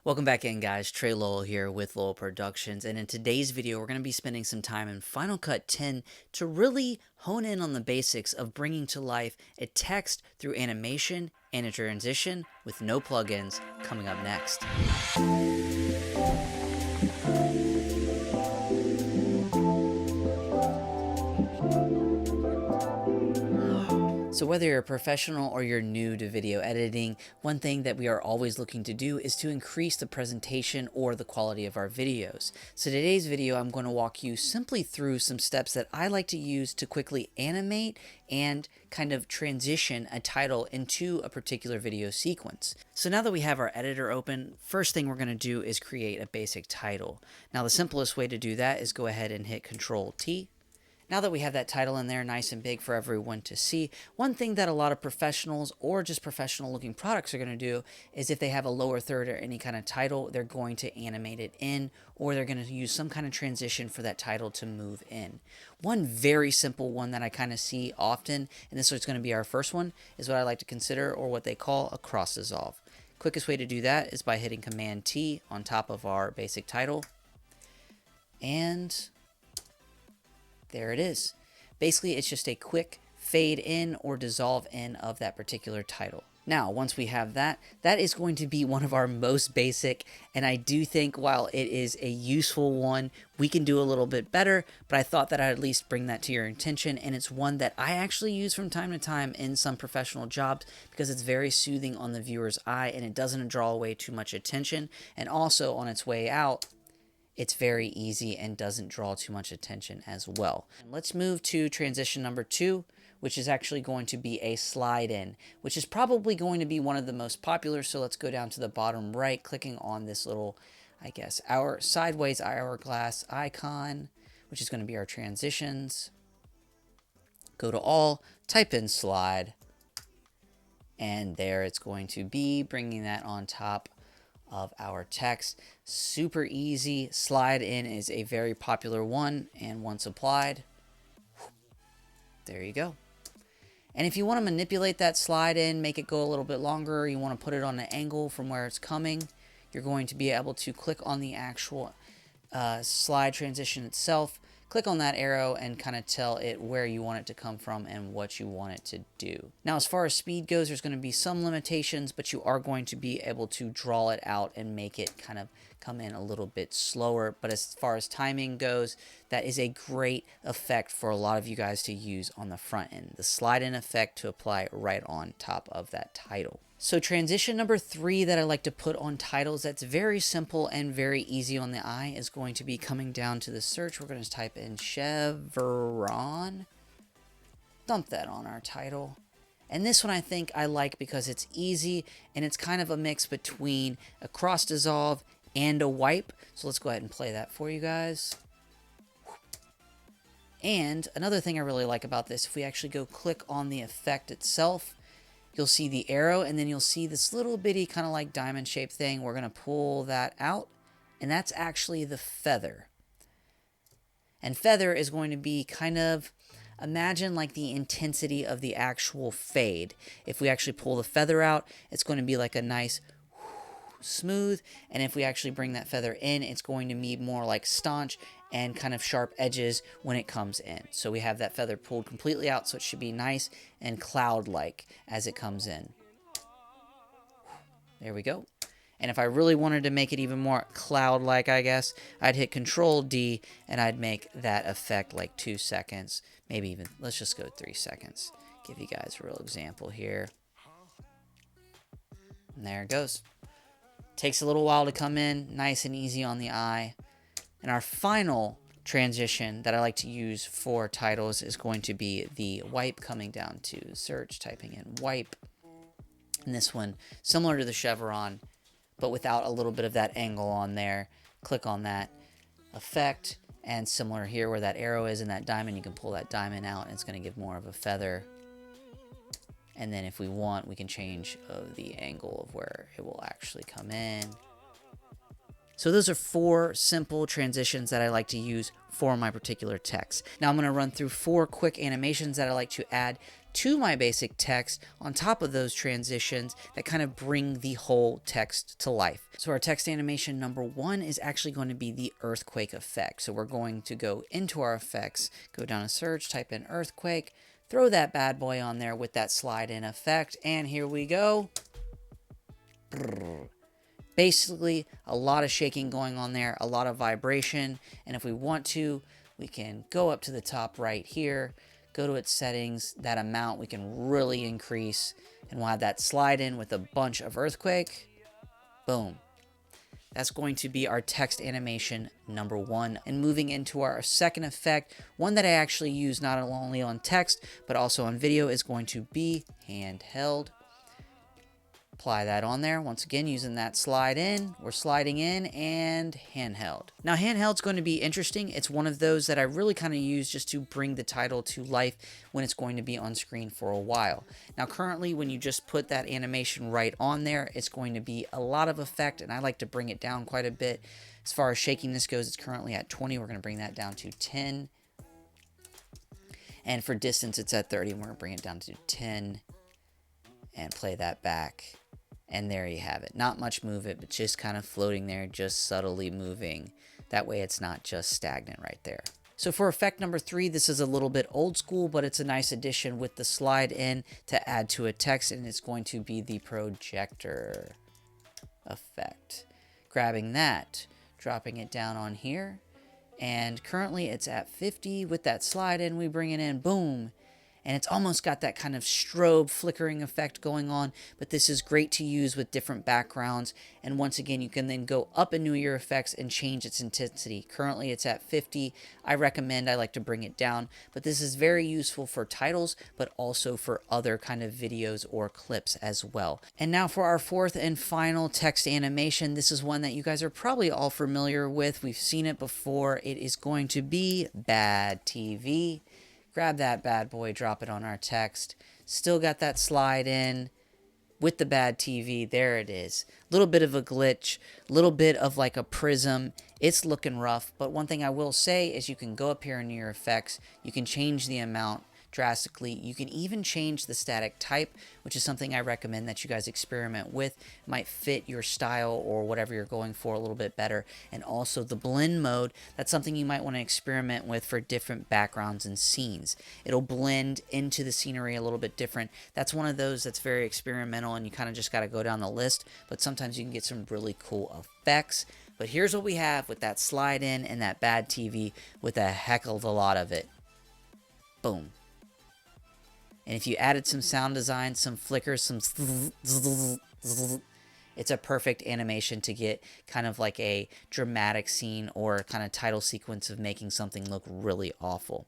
Welcome back in, guys. Trey Lowell here with Lowell Productions, and in today's video we're going to be spending some time in Final Cut 10 to really hone in on the basics of bringing to life a text through animation and a transition with no plugins coming up next. So whether you're a professional or you're new to video editing, one thing that we are always looking to do is to increase the presentation or the quality of our videos. So today's video, I'm going to walk you simply through some steps that I like to use to quickly animate and kind of transition a title into a particular video sequence. So now that we have our editor open, first thing we're going to do is create a basic title. Now the simplest way to do that is go ahead and hit Control T. Now that we have that title in there nice and big for everyone to see, one thing that a lot of professionals or just professional looking products are going to do is if they have a lower third or any kind of title, they're going to animate it in, or they're going to use some kind of transition for that title to move in. One very simple one that I kind of see often, and this is going to be our first one, is what I like to consider, or what they call a cross dissolve. Quickest way to do that is by hitting Command T on top of our basic title, and there it is. Basically, it's just a quick fade in or dissolve in of that particular title. Now, once we have that, that is going to be one of our most basic, and I do think while it is a useful one, we can do a little bit better, but I thought that I'd at least bring that to your attention, and it's one that I actually use from time to time in some professional jobs because it's very soothing on the viewer's eye, and it doesn't draw away too much attention, and also on its way out, it's very easy and doesn't draw too much attention as well. And let's move to transition number 2, which is actually going to be a slide in, which is probably going to be one of the most popular. So let's go down to the bottom right, clicking on this little, I guess, our sideways hourglass icon, which is going to be our transitions. Go to all, type in slide, and there it's going to be, bringing that on top of our text. Super easy. Slide in is a very popular one, and once applied, there you go. And if you want to manipulate that slide in, make it go a little bit longer, you want to put it on an angle from where it's coming, you're going to be able to click on the actual slide transition itself, click on that arrow and kind of tell it where you want it to come from and what you want it to do. Now, as far as speed goes, there's going to be some limitations, but you are going to be able to draw it out and make it kind of come in a little bit slower. But as far as timing goes, that is a great effect for a lot of you guys to use on the front end. The slide in effect to apply right on top of that title. So transition number 3 that I like to put on titles that's very simple and very easy on the eye is going to be coming down to the search. We're going to type in CHEVRON. Dump that on our title. And this one I think I like because it's easy and it's kind of a mix between a cross dissolve and a wipe. So let's go ahead and play that for you guys. And another thing I really like about this, if we actually go click on the effect itself, you'll see the arrow, and then you'll see this little bitty kind of like diamond shaped thing. We're going to pull that out, and that's actually the feather. And feather is going to be kind of, imagine like the intensity of the actual fade. If we actually pull the feather out, it's going to be like a nice smooth, and if we actually bring that feather in, it's going to be more like staunch and kind of sharp edges when it comes in. So we have that feather pulled completely out, so it should be nice and cloud-like as it comes in. There we go. And if I really wanted to make it even more cloud-like, I guess, I'd hit Control D and I'd make that effect like 2 seconds, maybe even, let's just go 3 seconds. Give you guys a real example here. And there it goes. Takes a little while to come in, nice and easy on the eye. And our final transition that I like to use for titles is going to be the wipe, coming down to search, typing in wipe. And this one, similar to the chevron, but without a little bit of that angle on there. Click on that effect, and similar here where that arrow is in that diamond, you can pull that diamond out and it's going to give more of a feather. And then if we want, we can change the angle of where it will actually come in. So those are 4 simple transitions that I like to use for my particular text. Now I'm going to run through 4 quick animations that I like to add to my basic text on top of those transitions that kind of bring the whole text to life. So our text animation number 1 is actually going to be the earthquake effect. So we're going to go into our effects, go down to search, type in earthquake, throw that bad boy on there with that slide in effect, and here we go. Basically, a lot of shaking going on there, a lot of vibration, and if we want to, we can go up to the top right here, go to its settings, that amount we can really increase, and we'll have that slide in with a bunch of earthquake. Boom. That's going to be our text animation number 1. And moving into our second effect, one that I actually use not only on text, but also on video, is going to be handheld. Apply that on there. Once again, using that slide in, we're sliding in, and handheld. Now, handheld's going to be interesting. It's one of those that I really kind of use just to bring the title to life when it's going to be on screen for a while. Now, currently, when you just put that animation right on there, it's going to be a lot of effect, and I like to bring it down quite a bit. As far as shakiness goes, it's currently at 20. We're going to bring that down to 10. And for distance, it's at 30. And we're going to bring it down to 10 and play that back. And there you have it. Not much movement, but just kind of floating there, just subtly moving. That way it's not just stagnant right there. So for effect number 3, this is a little bit old school, but it's a nice addition with the slide in to add to a text, and it's going to be the projector effect. Grabbing that, dropping it down on here, and currently it's at 50. With that slide in, we bring it in, boom. And it's almost got that kind of strobe flickering effect going on, but this is great to use with different backgrounds. And once again, you can then go up into your effects and change its intensity. Currently, it's at 50. I like to bring it down, but this is very useful for titles, but also for other kind of videos or clips as well. And now for our 4th and final text animation. This is one that you guys are probably all familiar with. We've seen it before. It is going to be bad TV. Grab that bad boy, drop it on our text. Still got that slide in with the bad TV. There it is. Little bit of a glitch, little bit of like a prism. It's looking rough, but one thing I will say is you can go up here into your effects. You can change the amount drastically. You can even change the static type, which is something I recommend that you guys experiment with. It might fit your style or whatever you're going for a little bit better. And also the blend mode, that's something you might want to experiment with for different backgrounds and scenes. It'll blend into the scenery a little bit different. That's one of those that's very experimental, and you kind of just got to go down the list, but sometimes you can get some really cool effects. But here's what we have with that slide in and that bad TV with a heck of a lot of it. Boom. And if you added some sound design, some flickers, some it's a perfect animation to get kind of like a dramatic scene or kind of title sequence of making something look really awful.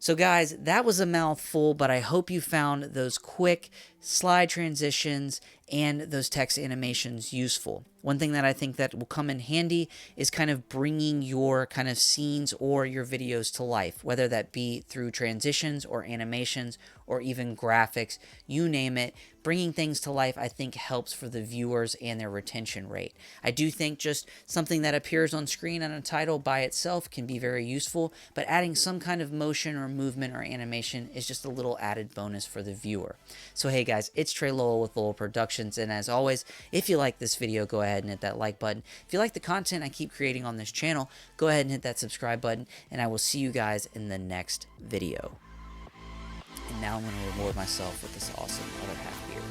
So guys, that was a mouthful, but I hope you found those quick slide transitions and those text animations useful. One thing that I think that will come in handy is kind of bringing your kind of scenes or your videos to life, whether that be through transitions or animations or even graphics, you name it. Bringing things to life, I think, helps for the viewers and their retention rate. I do think just something that appears on screen on a title by itself can be very useful, but adding some kind of motion or movement or animation is just a little added bonus for the viewer. So hey guys, it's Trey Lowell with Lowell Productions, and as always, if you like this video, go ahead and hit that like button. If you like the content I keep creating on this channel, go ahead and hit that subscribe button, and I will see you guys in the next video. And now I'm going to reward myself with this awesome other half beer.